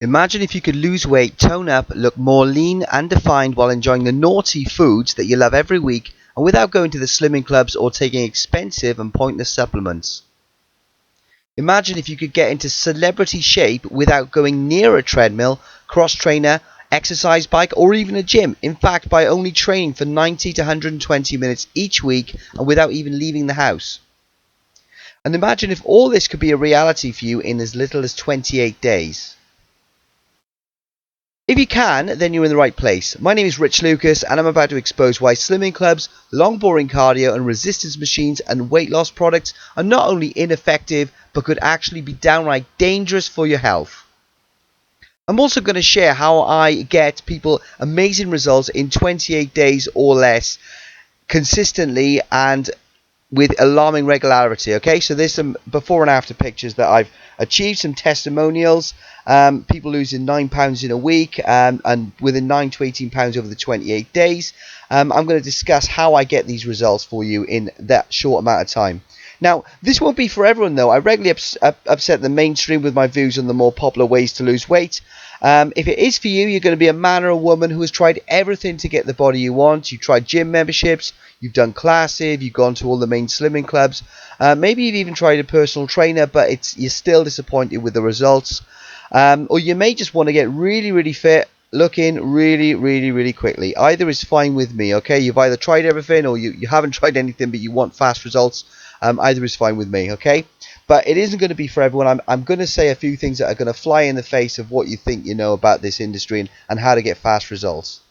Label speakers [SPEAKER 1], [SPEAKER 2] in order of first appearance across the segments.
[SPEAKER 1] Imagine if you could lose weight, tone up, look more lean and defined while enjoying the naughty foods that you love every week and without going to the slimming clubs or taking expensive and pointless supplements. Imagine if you could get into celebrity shape without going near a treadmill, cross trainer, exercise bike or even a gym. In fact, by only training for 90 to 120 minutes each week and without even leaving the house. And imagine if all this could be a reality for you in as little as 28 days. If you can, then you're in the right place. My name is Rich Lucas and I'm about to expose why slimming clubs, long boring cardio and resistance machines and weight loss products are not only ineffective but could actually be downright dangerous for your health. I'm also going to share how I get people amazing results in 28 days or less consistently and with alarming regularity. Okay, so there's some before and after pictures that I've achieved, some testimonials, people losing 9 pounds in a week and within 9 to 18 pounds over the 28 days. I'm going to discuss how I get these results for you in that short amount of time. Now, this won't be for everyone though. I regularly upset the mainstream with my views on the more popular ways to lose weight. If it is for you, you're going to be a man or a woman who has tried everything to get the body you want. You've tried gym memberships, you've done classes, you've gone to all the main slimming clubs. Maybe you've even tried a personal trainer, but you're still disappointed with the results. Or you may just want to get really, really fit, looking really quickly. Either is fine with me, okay? You've either tried everything or you haven't tried anything, but you want fast results. Either is fine with me, okay? But it isn't going to be for everyone. I'm going to say a few things that are going to fly in the face of what you think you know about this industry and how to get fast results.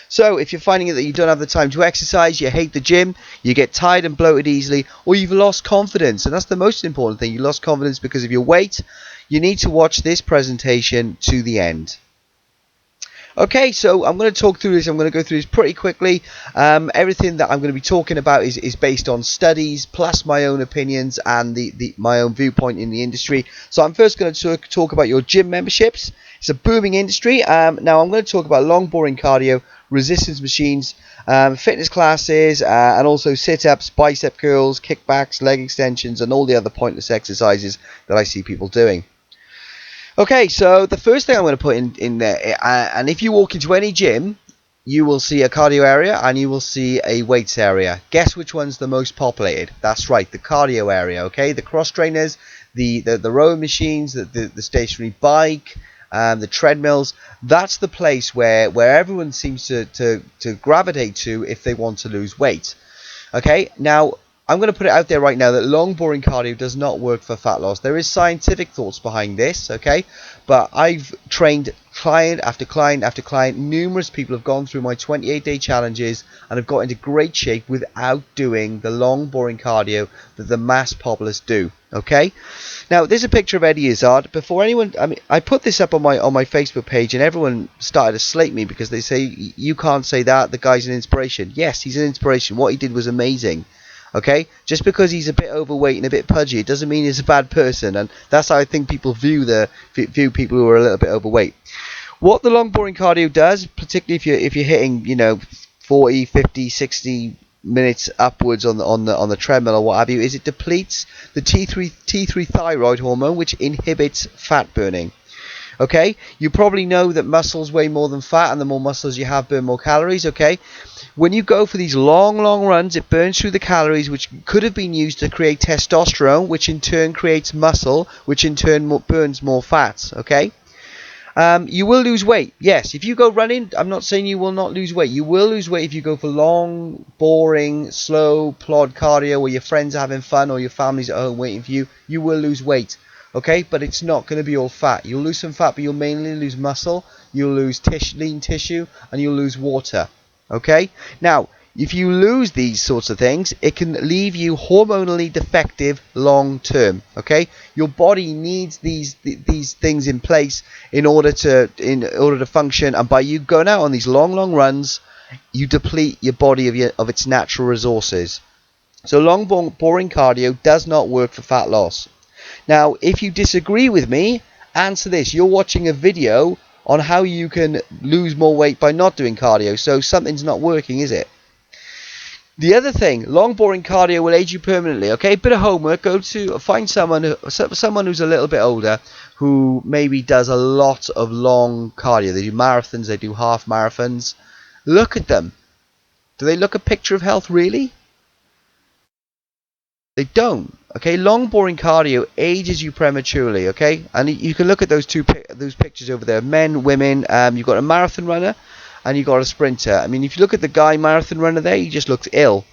[SPEAKER 1] So if you're finding that you don't have the time to exercise, you hate the gym, you get tired and bloated easily, or you've lost confidence, and that's the most important thing, you lost confidence because of your weight, you need to watch this presentation to the end. Okay, so I'm going to talk through this. I'm going to go through this pretty quickly. Everything that I'm going to be talking about is based on studies plus my own opinions and my own viewpoint in the industry. So I'm first going to talk about your gym memberships. It's a booming industry. Now I'm going to talk about long boring cardio, resistance machines, fitness classes, and also sit-ups, bicep curls, kickbacks, leg extensions, and all the other pointless exercises that I see people doing. Okay, so the first thing I'm going to put in there, and if you walk into any gym, you will see a cardio area and you will see a weights area. Guess which one's the most populated? That's right, the cardio area, okay? The cross trainers, the rowing machines, the stationary bike, the treadmills. That's the place where everyone seems to gravitate to if they want to lose weight. Okay, now I'm going to put it out there right now that long boring cardio does not work for fat loss. There is scientific thoughts behind this, okay? But I've trained client after client after client. Numerous people have gone through my 28-day challenges and have got into great shape without doing the long boring cardio that the mass populace do, okay? Now, there's a picture of Eddie Izzard. Before anyone, I put this up on my Facebook page and everyone started to slate me because they say, you can't say that, the guy's an inspiration. Yes, he's an inspiration. What he did was amazing. Okay, just because he's a bit overweight and a bit pudgy, it doesn't mean he's a bad person, and that's how I think people view people who are a little bit overweight. What the long boring cardio does, particularly if you're hitting 40, 50, 60 minutes upwards on the treadmill or what have you, is it depletes the T3 thyroid hormone, which inhibits fat burning. Okay, you probably know that muscles weigh more than fat, and the more muscles you have burn more calories. Okay, when you go for these long runs, it burns through the calories which could have been used to create testosterone, which in turn creates muscle, which in turn burns more fats. Okay, you will lose weight. Yes, if you go running, I'm not saying you will not lose weight. You will lose weight if you go for long, boring, slow, plod cardio where your friends are having fun or your family's at home waiting for you. You will lose weight. Okay, but it's not going to be all fat. You'll lose some fat, but you'll mainly lose muscle, you'll lose lean tissue, and you'll lose water. Okay, now if you lose these sorts of things, it can leave you hormonally defective long term. Okay, your body needs these things in place in order to function, and by you going out on these long runs, you deplete your body of its natural resources. So long boring cardio does not work for fat loss. Now, if you disagree with me, answer this. You're watching a video on how you can lose more weight by not doing cardio, so something's not working, is it? The other thing, long boring cardio will age you permanently. Okay, bit of homework. Find someone who's a little bit older, who maybe does a lot of long cardio. They do marathons, they do half marathons. Look at them. Do they look a picture of health, really? They don't. Okay, long boring cardio ages you prematurely. Okay, and you can look at those those pictures over there. Men, women. You've got a marathon runner, and you've got a sprinter. I mean, if you look at the guy marathon runner there, he just looks ill.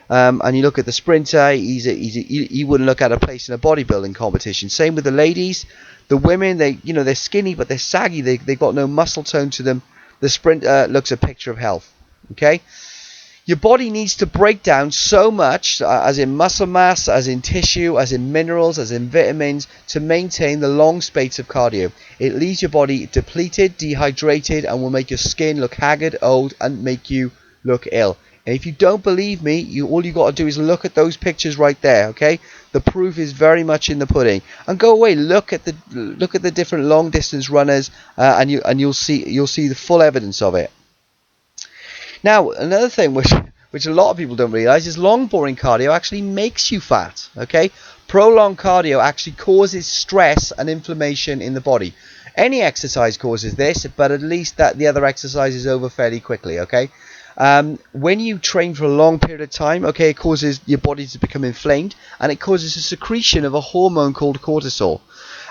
[SPEAKER 1] And you look at the sprinter, he wouldn't look at a place in a bodybuilding competition. Same with the ladies. The women, they're skinny, but they're saggy. They've got no muscle tone to them. The sprinter looks a picture of health. Okay. Your body needs to break down so much, as in muscle mass, as in tissue, as in minerals, as in vitamins, to maintain the long spates of cardio. It leaves your body depleted, dehydrated, and will make your skin look haggard, old, and make you look ill. And if you don't believe me, all you got to do is look at those pictures right there. Okay, the proof is very much in the pudding. And go away, look at the different long distance runners, and you'll see the full evidence of it. Now, another thing which a lot of people don't realize is long boring cardio actually makes you fat. Okay, prolonged cardio actually causes stress and inflammation in the body. Any exercise causes this, but at least the other exercise is over fairly quickly. Okay. When you train for a long period of time, okay, it causes your body to become inflamed, and it causes a secretion of a hormone called cortisol.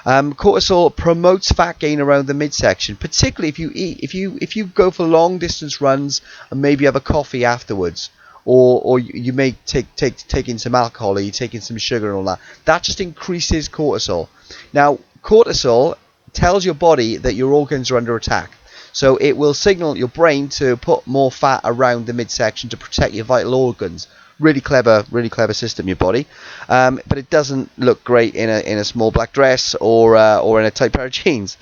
[SPEAKER 1] Cortisol promotes fat gain around the midsection, particularly if you go for long distance runs and maybe have a coffee afterwards, or you may take in some alcohol, or you take in some sugar and all that. That just increases cortisol. Now, cortisol tells your body that your organs are under attack. So it will signal your brain to put more fat around the midsection to protect your vital organs. Really clever system, your body. But it doesn't look great in a small black dress or in a tight pair of jeans.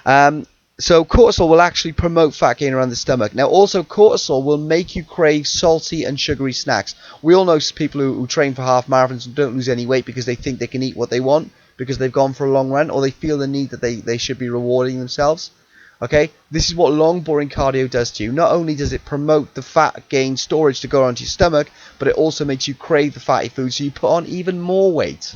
[SPEAKER 1] So cortisol will actually promote fat gain around the stomach. Now, also cortisol will make you crave salty and sugary snacks. We all know people who train for half marathons and don't lose any weight because they think they can eat what they want because they've gone for a long run, or they feel the need that they should be rewarding themselves. Okay, this is what long boring cardio does to you. Not only does it promote the fat gain storage to go onto your stomach, but it also makes you crave the fatty food, so you put on even more weight.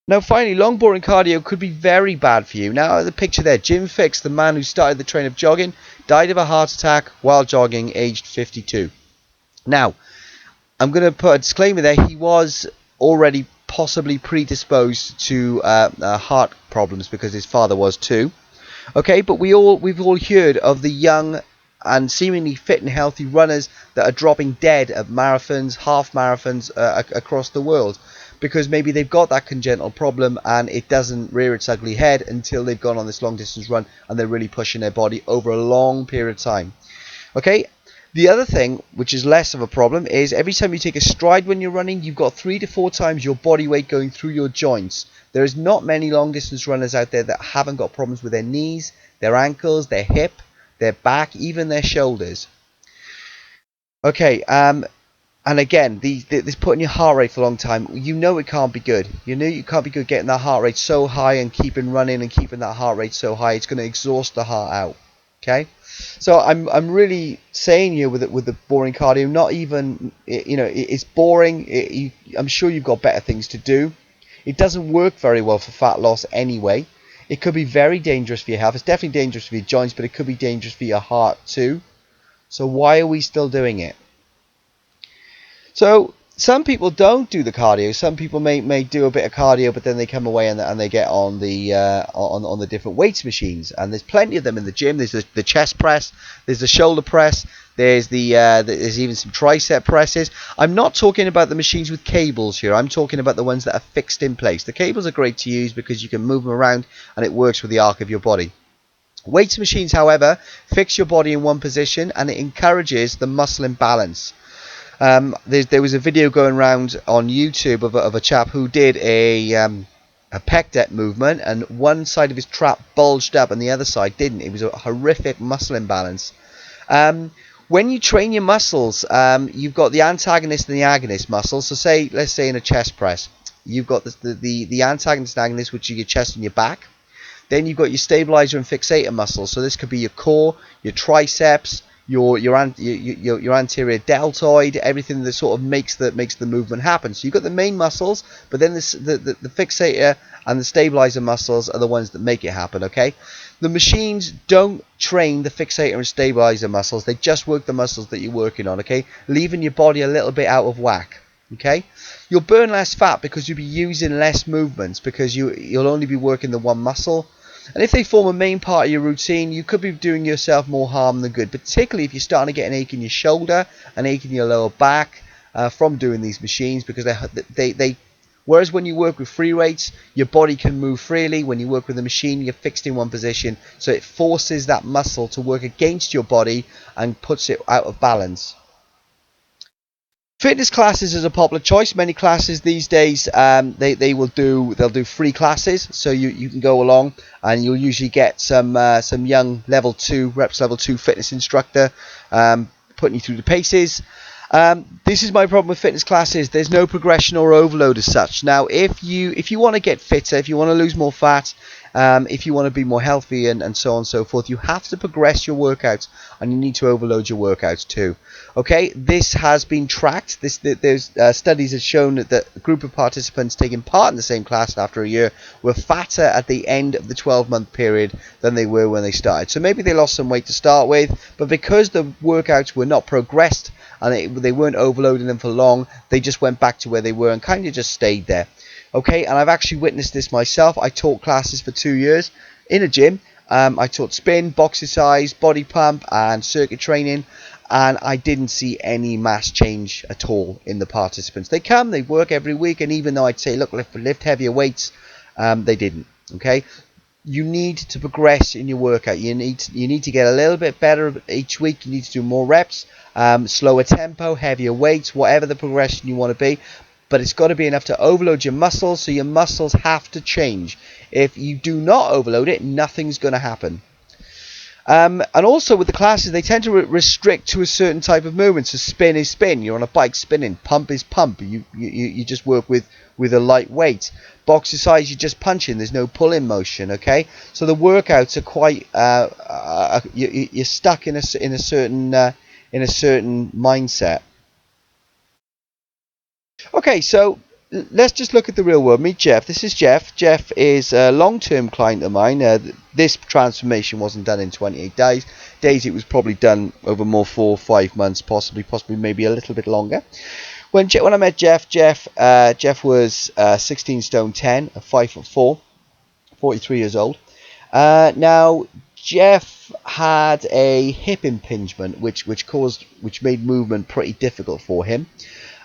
[SPEAKER 1] Now finally, long boring cardio could be very bad for you. Now the picture there, Jim Fixx, the man who started the trend of jogging, died of a heart attack while jogging, aged 52. Now, I'm going to put a disclaimer there, he was already possibly predisposed to heart problems because his father was too. Okay, but we've all heard of the young and seemingly fit and healthy runners that are dropping dead at marathons, half marathons across the world, because maybe they've got that congenital problem and it doesn't rear its ugly head until they've gone on this long distance run and they're really pushing their body over a long period of time. Okay. The other thing, which is less of a problem, is every time you take a stride when you're running, you've got 3 to 4 times your body weight going through your joints. There is not many long distance runners out there that haven't got problems with their knees, their ankles, their hip, their back, even their shoulders. Okay, and again, this putting your heart rate for a long time, you know it can't be good. You know you can't be good getting that heart rate so high and keeping running and keeping that heart rate so high. It's going to exhaust the heart out. Okay, so I'm really saying here with the boring cardio, not even, it's boring. I'm sure you've got better things to do. It doesn't work very well for fat loss anyway. It could be very dangerous for your health. It's definitely dangerous for your joints, but it could be dangerous for your heart too. So why are we still doing it? So some people don't do the cardio. Some people may do a bit of cardio, but then they come away and they get on the on the different weights machines. And there's plenty of them in the gym. There's the chest press, there's the shoulder press, there's there's even some tricep presses. I'm not talking about the machines with cables here. I'm talking about the ones that are fixed in place. The cables are great to use because you can move them around and it works with the arc of your body. Weights machines, however, fix your body in one position and it encourages the muscle imbalance. There was a video going around on YouTube of a chap who did a pec deck movement, and one side of his trap bulged up and the other side didn't. It was a horrific muscle imbalance. When you train your muscles, you've got the antagonist and the agonist muscles. So let's say in a chest press, you've got the antagonist and agonist, which are your chest and your back. Then you've got your stabilizer and fixator muscles. So this could be your core, your triceps, your anterior deltoid, everything that sort of makes the movement happen. So you've got the main muscles, but then the fixator and the stabilizer muscles are the ones that make it happen. Okay, the machines don't train the fixator and stabilizer muscles; they just work the muscles that you're working on. Okay, leaving your body a little bit out of whack. Okay, you'll burn less fat because you'll be using less movements, because you'll only be working the one muscle. And if they form a main part of your routine, you could be doing yourself more harm than good, particularly if you're starting to get an ache in your shoulder, an ache in your lower back from doing these machines, because they whereas when you work with free weights, your body can move freely. When you work with a machine, you're fixed in one position, so it forces that muscle to work against your body and puts it out of balance. Fitness classes is a popular choice. Many classes these days, they'll do free classes, so you can go along and you'll usually get some young level 2 fitness instructor putting you through the paces. This is my problem with fitness classes. There's no progression or overload as such. Now, if you want to get fitter, if you want to lose more fat, if you want to be more healthy and so on and so forth, you have to progress your workouts, and you need to overload your workouts too. Okay, this has been tracked. There's studies have shown that a group of participants taking part in the same class after a year were fatter at the end of the 12-month period than they were when they started. So maybe they lost some weight to start with, but because the workouts were not progressed and they weren't overloading them for long, they just went back to where they were and kind of just stayed there. Okay, and I've actually witnessed this myself. I taught classes for 2 years in a gym. I taught spin, box exercise, body pump, and circuit training, and I didn't see any mass change at all in the participants. They come, they work every week, and even though I'd say, look, lift heavier weights, they didn't. Okay, you need to progress in your workout. You need to get a little bit better each week. You need to do more reps, slower tempo, heavier weights, whatever the progression you want to be. But it's got to be enough to overload your muscles, so your muscles have to change. If you do not overload it, nothing's going to happen. And also with the classes, they tend to restrict to a certain type of movement. So spin is spin. You're on a bike spinning. Pump is pump. You just work with a light weight. Box exercise, you're just punching. There's no pull-in motion. Okay, so the workouts are quite. You're stuck in a certain mindset. Okay, so let's just look at the real world. Meet Jeff. This is Jeff. Jeff is a long-term client of mine. This transformation wasn't done in 28 days. It was probably done over more 4 or 5 months, possibly maybe a little bit longer. When I met Jeff, Jeff was 16 stone 10, 5'4", 43 years old. Now Jeff had a hip impingement, which made movement pretty difficult for him.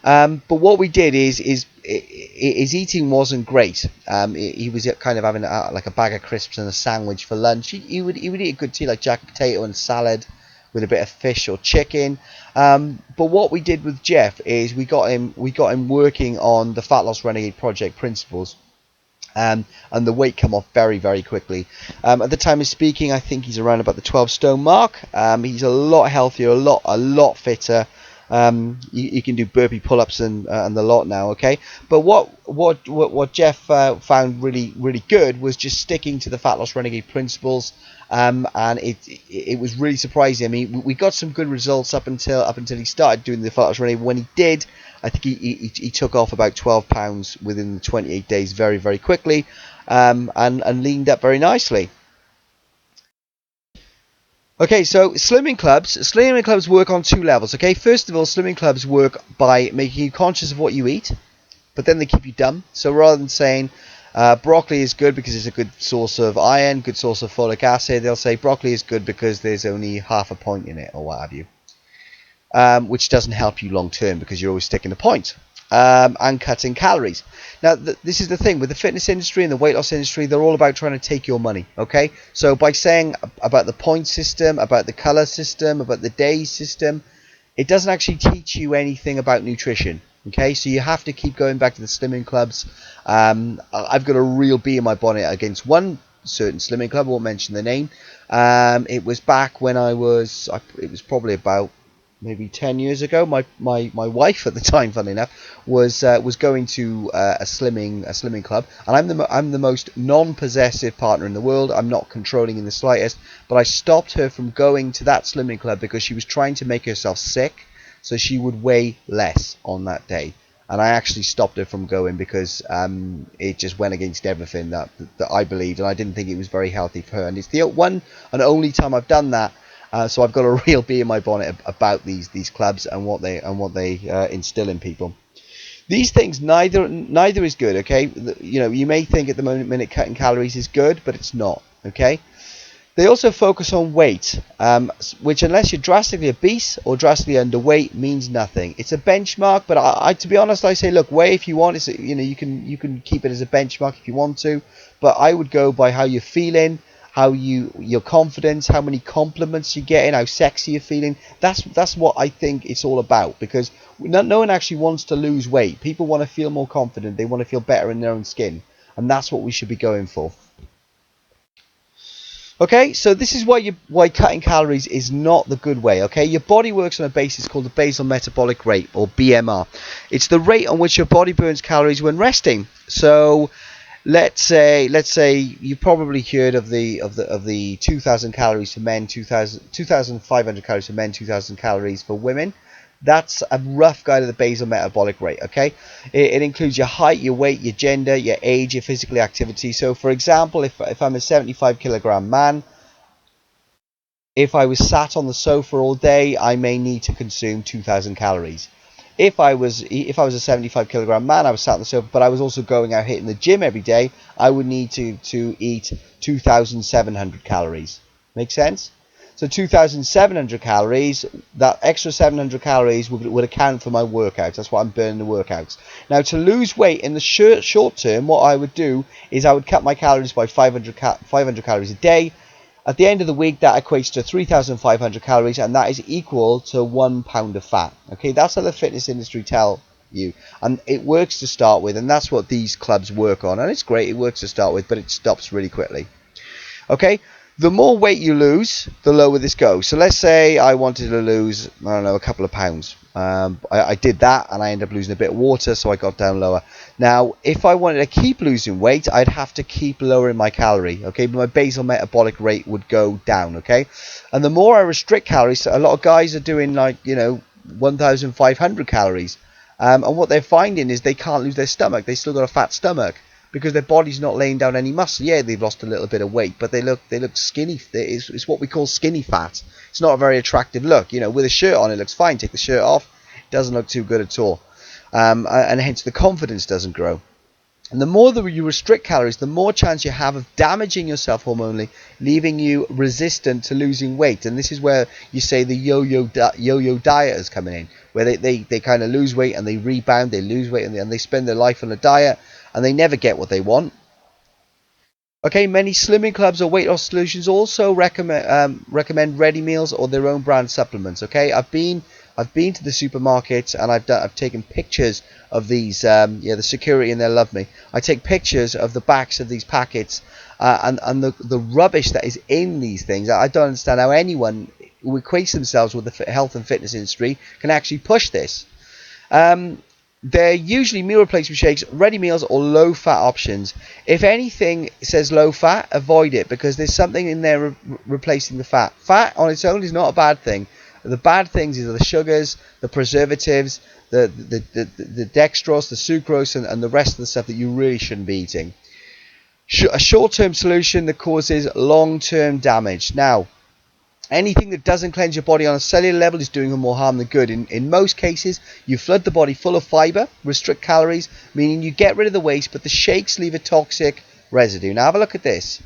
[SPEAKER 1] But what we did is his eating wasn't great. He was kind of having like a bag of crisps and a sandwich for lunch. He would eat a good tea like jacket potato and salad with a bit of fish or chicken. But what we did with Jeff is we got him working on the Fat Loss Renegade project principles. And the weight come off very, very quickly. At the time of speaking, I think he's around about the 12 stone mark. He's a lot healthier, a lot fitter. You can do burpee pull-ups and the lot now. Okay, but what Jeff found really good was just sticking to the Fat Loss Renegade principles. And it was really surprising. I mean, we got some good results up until he started doing the Fat Loss Renegade. When he did, I think he took off about 12 pounds within the 28 days very, very quickly, and leaned up very nicely. Okay, so slimming clubs work on 2 levels. Okay, first of all, slimming clubs work by making you conscious of what you eat, but then they keep you dumb. So rather than saying broccoli is good because it's a good source of iron, good source of folic acid, they'll say broccoli is good because there's only half a point in it, or what have you. Which doesn't help you long term because you're always sticking to points and cutting calories. Now, this is the thing with the fitness industry and the weight loss industry. They're all about trying to take your money. Okay, so by saying about the point system, about the color system, about the day system, it doesn't actually teach you anything about nutrition. Okay, so you have to keep going back to the slimming clubs. I've got a real bee in my bonnet against one certain slimming club. I won't mention the name. It was back when it was probably about maybe 10 years ago, my wife at the time, funnily enough, was going to a slimming club, and I'm the most non-possessive partner in the world. I'm not controlling in the slightest, but I stopped her from going to that slimming club because she was trying to make herself sick so she would weigh less on that day. And I actually stopped her from going because it just went against everything that I believed, and I didn't think it was very healthy for her. And it's the one and only time I've done that. So I've got a real bee in my bonnet about these clubs and what they instill in people. These things neither is good. Okay, you know, you may think at the minute cutting calories is good, but it's not. Okay. They also focus on weight, which, unless you're drastically obese or drastically underweight, means nothing. It's a benchmark, but I to be honest, I say, look, weigh if you want. It's, you know, you can keep it as a benchmark if you want to, but I would go by how you're feeling, your confidence, how many compliments you're getting, how sexy you're feeling. That's what I think it's all about, because no one actually wants to lose weight. People want to feel more confident. They want to feel better in their own skin, and that's what we should be going for. Okay, so this is why cutting calories is not the good way. Okay, your body works on a basis called the basal metabolic rate, or BMR. It's the rate on which your body burns calories when resting. So let's say you've probably heard of the 2,000 calories for men, 2,500 calories for men, 2,000 calories for women. That's a rough guide of the basal metabolic rate. Okay, it includes your height, your weight, your gender, your age, your physical activity. So for example, if I'm a 75 kilogram man, if I was sat on the sofa all day, I may need to consume 2,000 calories. If I was a 75 kilogram man, I was sat on the sofa, but I was also going out hitting the gym every day, I would need to eat 2,700 calories. Make sense? So 2,700 calories, that extra 700 calories would account for my workouts. That's what I'm burning the workouts. Now, to lose weight in the short term, what I would do is I would cut my calories by 500 calories a day. At the end of the week, that equates to 3,500 calories, and that is equal to 1 pound of fat. Okay, that's how the fitness industry tell you. And it works to start with, and that's what these clubs work on. And it's great, it works to start with, but it stops really quickly. Okay, the more weight you lose, the lower this goes. So let's say I wanted to lose, I don't know, a couple of pounds. I did that, and I ended up losing a bit of water, so I got down lower. Now, if I wanted to keep losing weight, I'd have to keep lowering my calorie, okay? But my basal metabolic rate would go down, okay? And the more I restrict calories, so a lot of guys are doing, like, you know, 1,500 calories. And what they're finding is they can't lose their stomach. They still got a fat stomach, because their body's not laying down any muscle. Yeah, they've lost a little bit of weight, but they look skinny. It's what we call skinny fat. It's not a very attractive look. You know, with a shirt on, it looks fine. Take the shirt off, it doesn't look too good at all. And hence the confidence doesn't grow. And the more that you restrict calories, the more chance you have of damaging yourself hormonally, leaving you resistant to losing weight. And this is where you say the yo-yo dieters coming in, where they kind of lose weight and they rebound, they lose weight and they spend their life on a diet and they never get what they want. Okay, many slimming clubs or weight loss solutions also recommend ready meals or their own brand supplements. Okay, I've been to the supermarket and I've taken pictures of these. The security in there love me. I take pictures of the backs of these packets and the rubbish that is in these things. I don't understand how anyone who equates themselves with the health and fitness industry can actually push this. They're usually meal replacement shakes, ready meals, or low-fat options. If anything says low-fat, avoid it, because there's something in there replacing the fat. Fat on its own is not a bad thing. The bad things are the sugars, the preservatives, the dextrose, the sucrose, and the rest of the stuff that you really shouldn't be eating. A short-term solution that causes long-term damage. Now, anything that doesn't cleanse your body on a cellular level is doing more harm than good. In most cases, you flood the body full of fiber, restrict calories, meaning you get rid of the waste, but the shakes leave a toxic residue. Now have a look at this.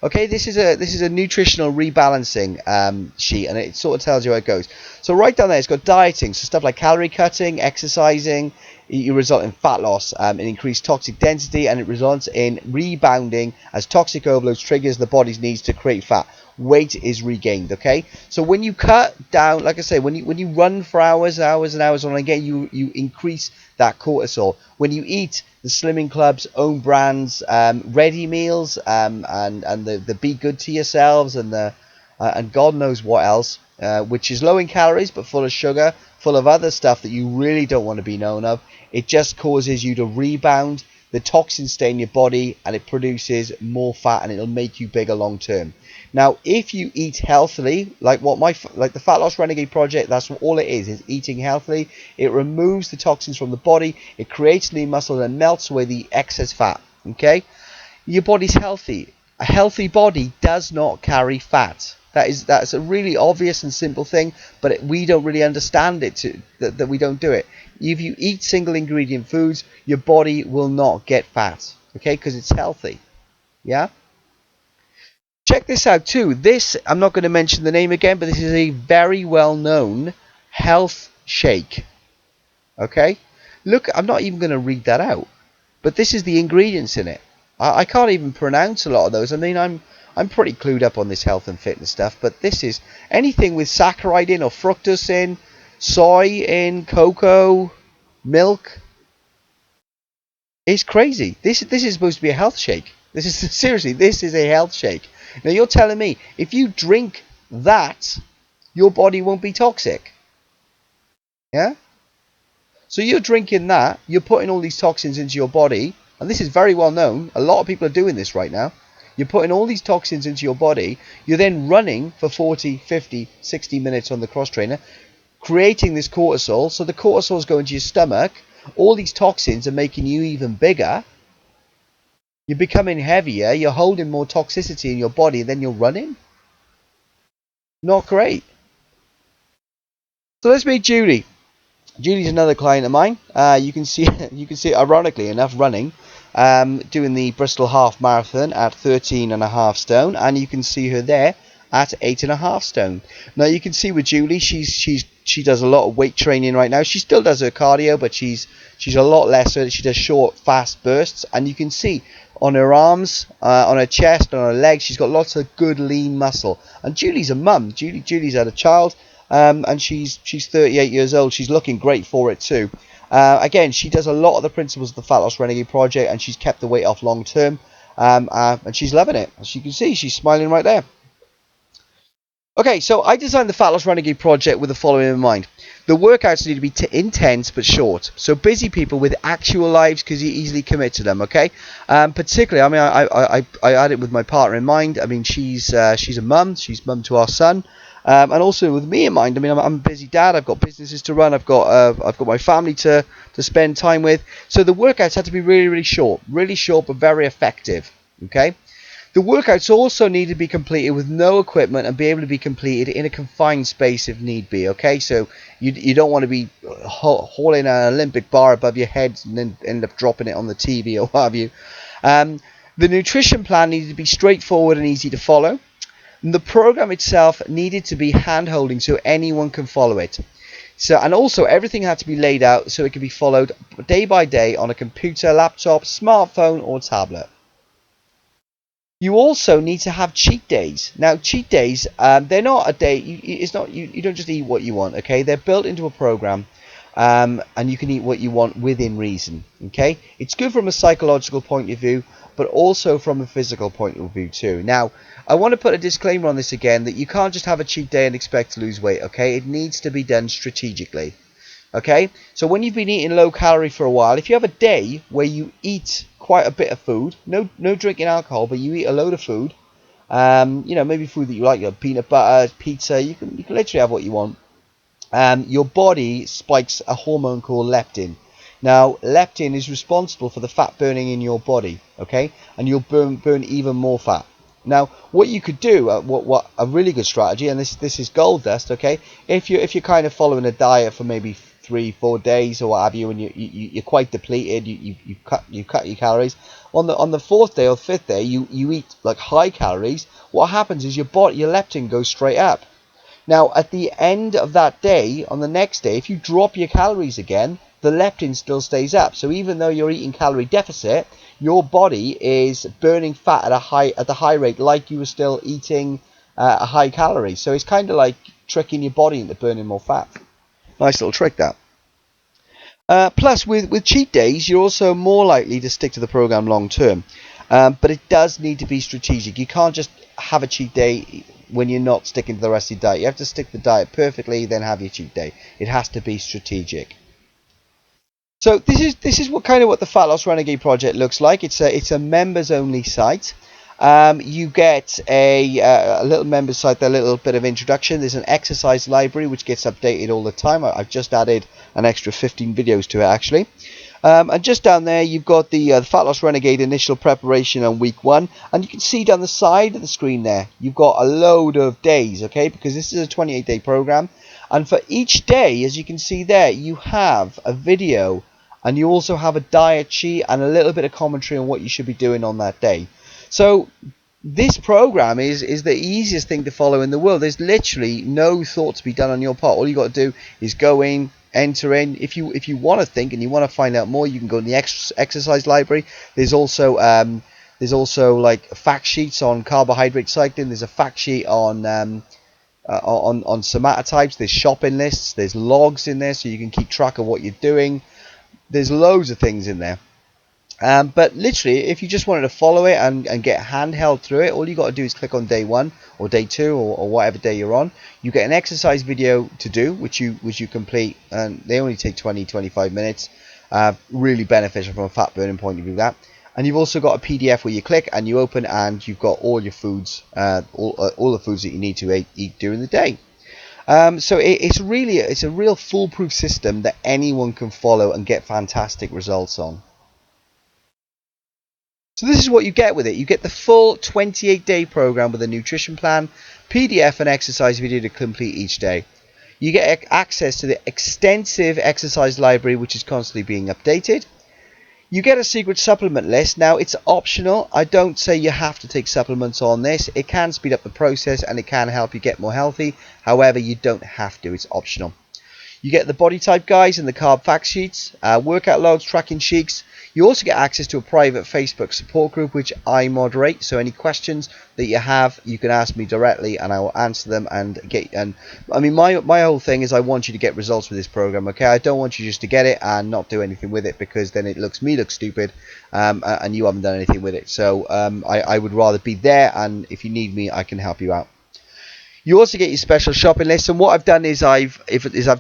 [SPEAKER 1] Okay, this is a nutritional rebalancing sheet, and it sort of tells you how it goes. So right down there, it's got dieting, so stuff like calorie cutting, exercising. You result in fat loss, and increased toxic density, and it results in rebounding as toxic overload triggers the body's needs to create fat. Weight is regained. Okay, so when you cut down, like I say, when you run for hours and hours and hours on again, you increase that cortisol. When you eat the Slimming Club's own brands, ready meals, and the Be Good to Yourselves and the and God knows what else, which is low in calories but full of sugar, full of other stuff that you really don't want to be known of. It just causes you to rebound. The toxins stay in your body and it produces more fat, and it'll make you bigger long term. Now, if you eat healthily, like the Fat Loss Renegade project, that's all it is eating healthily. It removes the toxins from the body, it creates lean muscle and melts away the excess fat. Okay, your body's healthy. A healthy body does not carry fat. That's a really obvious and simple thing, but we don't really understand it, that we don't do it. If you eat single ingredient foods, your body will not get fat, okay, because it's healthy. Yeah. Check this out too. This, I'm not going to mention the name again, but this is a very well known health shake. Okay, look, I'm not even going to read that out, but this is the ingredients in it. I can't even pronounce a lot of those. I mean, I'm pretty clued up on this health and fitness stuff, but this is anything with saccharide in or fructose in, soy in, cocoa, milk. It's crazy. This is supposed to be a health shake. This is seriously, this is a health shake. Now you're telling me if you drink that, your body won't be toxic. Yeah? So you're drinking that, you're putting all these toxins into your body, and this is very well known. A lot of people are doing this right now. You're putting all these toxins into your body. You're then running for 40, 50, 60 minutes on the cross trainer, creating this cortisol. So the cortisol is going to your stomach. All these toxins are making you even bigger. You're becoming heavier. You're holding more toxicity in your body. Then you're running. Not great. So let's meet Julie. Julie's another client of mine. You can see, ironically enough, running, doing the Bristol Half Marathon at 13.5 stone, and you can see her there at 8.5 stone. Now you can see with Julie, she does a lot of weight training right now. She still does her cardio, but she's a lot lesser. She does short, fast bursts, and you can see on her arms, on her chest, on her legs, she's got lots of good lean muscle. And Julie's a mum. Julie's had a child. And she's 38 years old. She's looking great for it too. Again, she does a lot of the principles of the Fat Loss Renegade project, and she's kept the weight off long term. And she's loving it. As you can see, she's smiling right there. Okay, so I designed the Fat Loss Renegade project with the following in mind. The workouts need to be intense but short. So busy people with actual lives, because you easily commit to them, okay? Particularly, I mean, I had it with my partner in mind. I mean, she's a mum. She's mum to our son. And also with me in mind. I mean, I'm a busy dad. I've got businesses to run. I've got my family to spend time with. So the workouts had to be really short, but very effective. Okay. The workouts also need to be completed with no equipment and be able to be completed in a confined space if need be. Okay. So you don't want to be hauling an Olympic bar above your head and then end up dropping it on the TV or what have you. The nutrition plan needed to be straightforward and easy to follow. The program itself needed to be hand-holding so anyone can follow it. And also everything had to be laid out so it could be followed day by day on a computer, laptop, smartphone or tablet. You also need to have cheat days. Now, cheat days, they're not a day. You don't just eat what you want. Okay, they're built into a program, and you can eat what you want within reason. Okay, it's good from a psychological point of view, but also from a physical point of view too. Now, I want to put a disclaimer on this again, that you can't just have a cheat day and expect to lose weight. Okay, it needs to be done strategically. Okay, so when you've been eating low calorie for a while, if you have a day where you eat quite a bit of food, no drinking alcohol, but you eat a load of food, maybe food that you like, peanut butter, pizza, you can literally have what you want. Your body spikes a hormone called leptin. Now, leptin is responsible for the fat burning in your body, okay, and you'll burn even more fat. Now, what you could do, what a really good strategy, and this is gold dust, okay, if you're kind of following a diet for maybe 3-4 days or what have you, and you're quite depleted, you cut your calories. On the fourth day or fifth day, you eat like high calories. What happens is your leptin goes straight up. Now, at the end of that day, on the next day, if you drop your calories again, the leptin still stays up. So even though you're eating calorie deficit, your body is burning fat at the high rate, like you were still eating a high calorie. So it's kind of like tricking your body into burning more fat. Nice little trick, that. Plus, with cheat days, you're also more likely to stick to the program long term. But it does need to be strategic. You can't just have a cheat day when you're not sticking to the rest of your diet. You have to stick to the diet perfectly, then have your cheat day. It has to be strategic. So this is what the Fat Loss Renegade project looks like. It's a members only site. You get a little members site, a little bit of introduction. There's an exercise library which gets updated all the time. I've just added an extra 15 videos to it actually. And just down there you've got the Fat Loss Renegade initial preparation on week 1, and you can see down the side of the screen there you've got a load of days, okay, because this is a 28-day program, and for each day, as you can see there, you have a video, and you also have a diet sheet and a little bit of commentary on what you should be doing on that day. So this program is the easiest thing to follow in the world. There's literally no thought to be done on your part. All you got to do is go in, enter in. If you want to think and you want to find out more, you can go in the exercise library. There's also like fact sheets on carbohydrate cycling. There's a fact sheet on somatotypes. There's shopping lists. There's logs in there so you can keep track of what you're doing. There's loads of things in there. But literally, if you just wanted to follow it and get handheld through it, all you got to do is click on day 1 or day 2 or whatever day you're on. You get an exercise video to do, which you complete, and they only take 20-25 minutes. Really beneficial from a fat burning point of view, that. And you've also got a PDF where you click and you open, and you've got all your foods, all the foods that you need to eat during the day. So it's a real foolproof system that anyone can follow and get fantastic results on. So this is what you get with it. You get the full 28-day program with a nutrition plan, PDF and exercise video to complete each day. You get access to the extensive exercise library, which is constantly being updated. You get a secret supplement list. Now, it's optional. I don't say you have to take supplements on this. It can speed up the process and it can help you get more healthy. However, you don't have to. It's optional. You get the body type guides and the carb fact sheets, workout logs, tracking sheets. You also get access to a private Facebook support group, which I moderate. So any questions that you have, you can ask me directly, and I will answer them. And I mean, my whole thing is I want you to get results with this program. Okay, I don't want you just to get it and not do anything with it, because then it looks stupid, and you haven't done anything with it. So I would rather be there, and if you need me, I can help you out. You also get your special shopping list, and what I've done is I've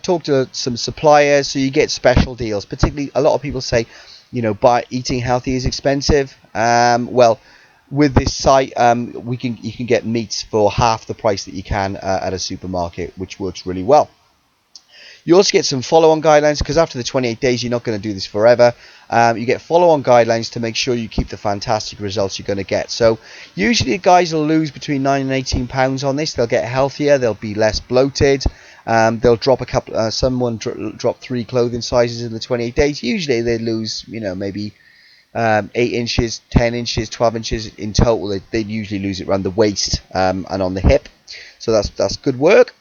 [SPEAKER 1] talked to some suppliers, so you get special deals. Particularly, a lot of people say, eating healthy is expensive. Well, with this site, you can get meats for half the price that you can at a supermarket, which works really well. You also get some follow-on guidelines, because after the 28 days, you're not going to do this forever. You get follow-on guidelines to make sure you keep the fantastic results you're going to get. So usually guys will lose between 9 and 18 pounds on this. They'll get healthier. They'll be less bloated. They'll drop a couple. Someone drop 3 clothing sizes in the 28 days. Usually they lose, maybe 8 inches, 10 inches, 12 inches in total. They usually lose it around the waist and on the hip. So that's good work.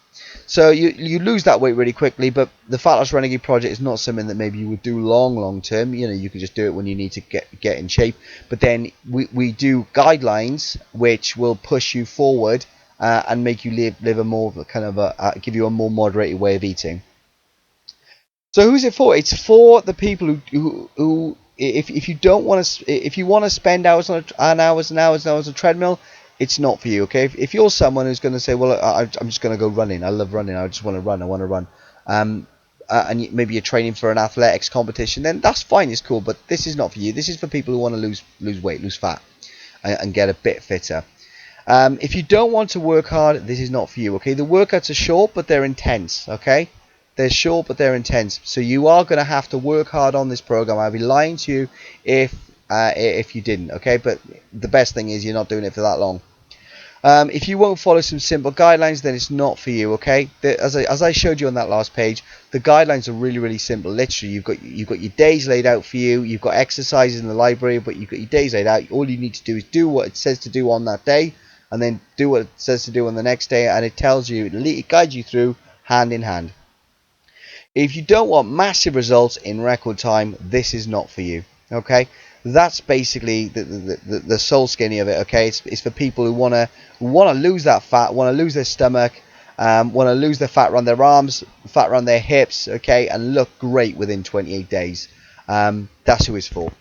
[SPEAKER 1] So you lose that weight really quickly, but the Fat Loss Renegade project is not something that maybe you would do long term. You can just do it when you need to get in shape. But then we do guidelines which will push you forward and make you live a more kind of give you a more moderated way of eating. So who's it for? It's for the people who if you don't want to, if you want to spend hours on hours on a treadmill, it's not for you, okay? If you're someone who's going to say, well, I'm just going to go running. I love running. I just want to run. I want to run. And maybe you're training for an athletics competition, then that's fine. It's cool. But this is not for you. This is for people who want to lose weight, lose fat, and get a bit fitter. If you don't want to work hard, this is not for you, okay? The workouts are short, but they're intense, okay? They're short, but they're intense. So you are going to have to work hard on this program. I'd be lying to you if you didn't, okay? But the best thing is you're not doing it for that long. If you won't follow some simple guidelines, then it's not for you, okay? As I showed you on that last page, the guidelines are really simple. Literally, you've got your days laid out for you. You've got exercises in the library, but you've got your days laid out. All you need to do is do what it says to do on that day, and then do what it says to do on the next day, and it tells you, it guides you through hand in hand. If you don't want massive results in record time, this is not for you, okay? That's basically the soul skinny of it, okay? It's for people who want to lose that fat, want to lose their stomach, want to lose the fat around their arms, fat around their hips, okay, and look great within 28 days. That's who it's for.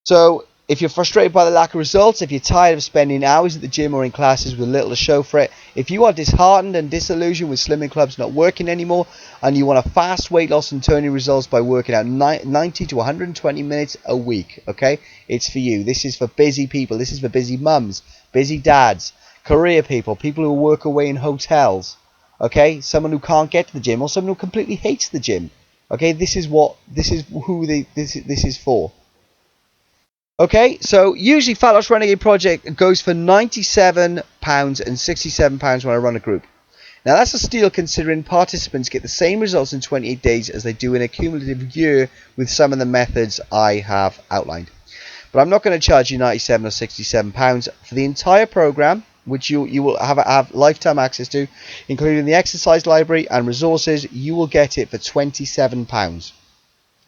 [SPEAKER 1] So If you're frustrated by the lack of results, if you're tired of spending hours at the gym or in classes with little to show for it, if you are disheartened and disillusioned with slimming clubs not working anymore, and you want a fast weight loss and turning results by working out 90 to 120 minutes a week, okay, it's for you. This is for busy people. This is for busy mums, busy dads, career people, people who work away in hotels, okay, someone who can't get to the gym or someone who completely hates the gym. Okay, this is who this is for. Okay, so usually Fat Loss Renegade Project goes for £97 and £67 when I run a group. Now that's a steal considering participants get the same results in 28 days as they do in a cumulative year with some of the methods I have outlined. But I'm not going to charge you £97 or £67 for the entire program, which you will have lifetime access to, including the exercise library and resources. You will get it for £27.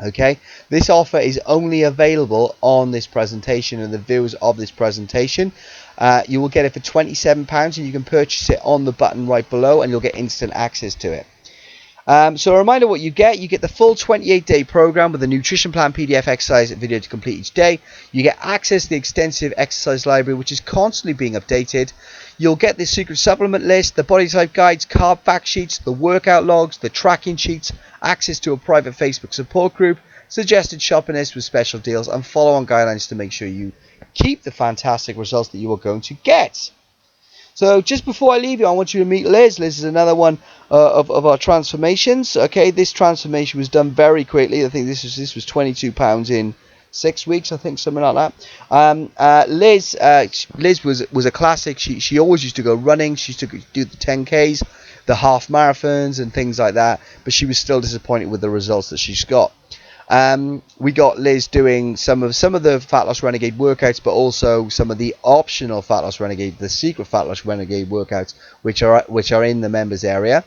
[SPEAKER 1] Okay, this offer is only available on this presentation and the viewers of this presentation. You will get it for £27 and you can purchase it on the button right below and you'll get instant access to it. So a reminder what you get the full 28-day program with a nutrition plan, PDF, exercise video to complete each day. You get access to the extensive exercise library which is constantly being updated. You'll get the secret supplement list, the body type guides, carb fact sheets, the workout logs, the tracking sheets, access to a private Facebook support group, suggested shopping list with special deals, and follow-on guidelines to make sure you keep the fantastic results that you are going to get. So just before I leave you, I want you to meet Liz. Liz is another one of our transformations. Okay, this transformation was done very quickly. I think this was £22 in 6 weeks, I think, something like that. Liz was a classic. She always used to go running. She used to do the 10Ks, the half marathons and things like that, but she was still disappointed with the results that she's got. We got Liz doing some of the Fat Loss Renegade workouts, but also some of the optional Fat Loss Renegade, the secret Fat Loss Renegade workouts, which are in the members area.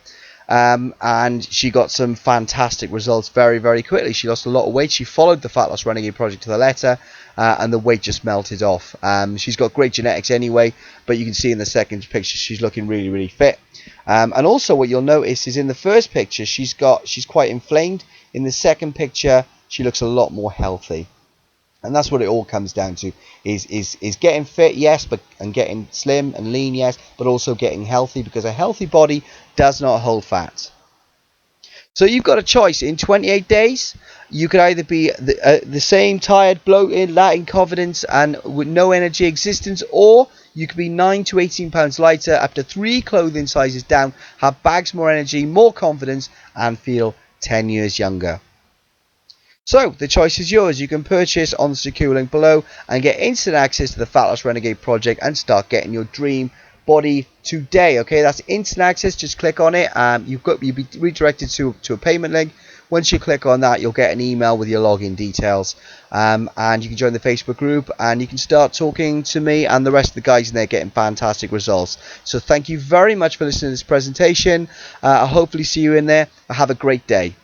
[SPEAKER 1] And she got some fantastic results very, very quickly. She lost a lot of weight. She followed the Fat Loss Renegade project to the letter, and the weight just melted off. She's got great genetics anyway, but you can see in the second picture she's looking really, really fit. And also what you'll notice is in the first picture she's quite inflamed. In the second picture she looks a lot more healthy. And that's what it all comes down to, is getting fit, yes, and getting slim and lean, yes, but also getting healthy, because a healthy body does not hold fat. So you've got a choice. In 28 days, you could either be the same tired, bloated, lacking confidence and with no energy existence, or you could be 9 to 18 pounds lighter, up to 3 clothing sizes down, have bags more energy, more confidence, and feel 10 years younger. So the choice is yours. You can purchase on the secure link below and get instant access to the Fat Loss Renegade project and start getting your dream body today. Okay, that's instant access. Just click on it. You'll be redirected to a payment link. Once you click on that, you'll get an email with your login details, and you can join the Facebook group and you can start talking to me and the rest of the guys in there, getting fantastic results. So thank you very much for listening to this presentation. I'll hopefully see you in there. Have a great day.